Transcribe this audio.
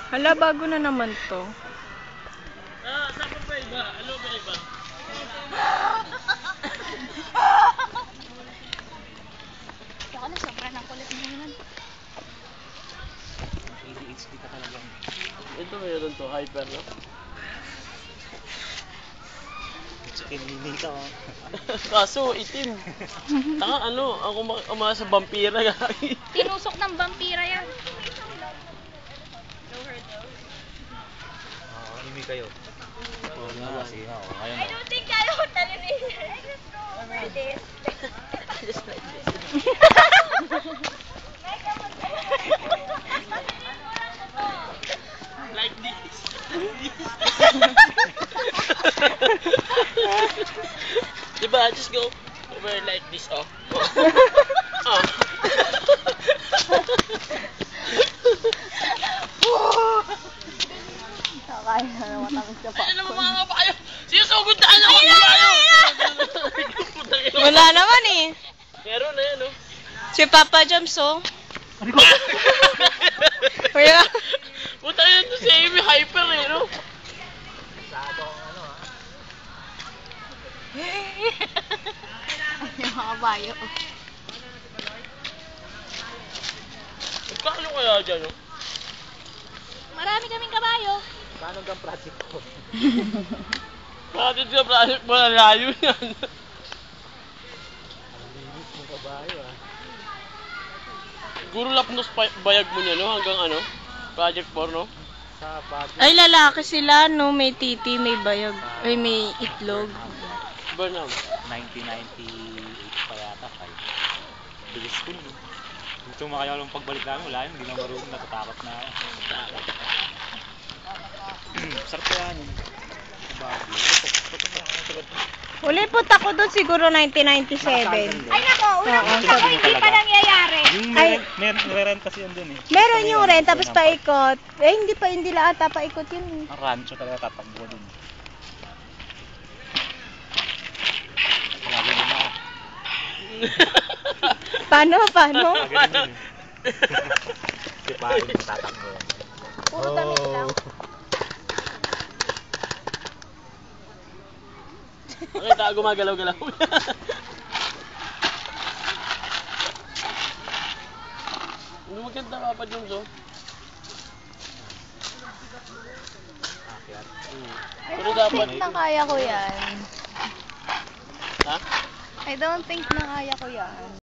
Hala, bago na naman to. Saan pa iba? Ano ba iba? Saka na, sobrang ng kulit mo naman. ADHD ka talaga. Ito meron to, hyper, no? Hindi ka, oh. Kaso, itim. Taka, ano, ako umasa sa vampira. Tinusok ng vampira yan. Anime kayo. Oo nga, sige nga. Ngayon I don't think I would television. I just go over this. Just like this. Like this. Diba, just go over like this, oh. Oh. Kaya na matamis ka pa. Ano naman mga kabayo? Sinusugundaan ako ng kabayo! Wala naman eh. Meron na yan, oh. Si Papa Jams, oh. Kuya. Puta yan to si Amy, hyper eh, no? Yung mga kabayo. Magkano kaya dyan, no? Marami kaming kabayo. paano gang project ko? Bakit ka project mo na layo yan? Ang linis mo kabayo, ah. Siguro lapnos bayag mo niya, no? Hanggang ano? Project 4, no? Sa bagay. Ay, lalaki sila, no? May titi, may bayag. Ay, may itlog. Burnham. 1998 pa yata, 5. Bilis ko, no? Dito makaya lang pagbalik namin, wala yun, hindi na marunong, natatakot na ako. Sarap kaya yun. Bagay. Uli punta ko doon siguro 1997. Ay nako, unang punta ko hindi pa nangyayari. Yung Ay. may-rent kasi yun dun eh. Meron yung rent, tapos paikot. Eh, hindi la ata paikot yun. Ang rancho talaga tatakbo dun. Lagi naman ako. Paano? Lagi dun eh. Di pa rin tatakbo. Puro damit lang. Nakita, gumagalaw-galaw. Ano maganda Papa Jones, oh? Akyat. Pero dapat... Na kaya ko yan. Ha? I don't think na kaya ko yan.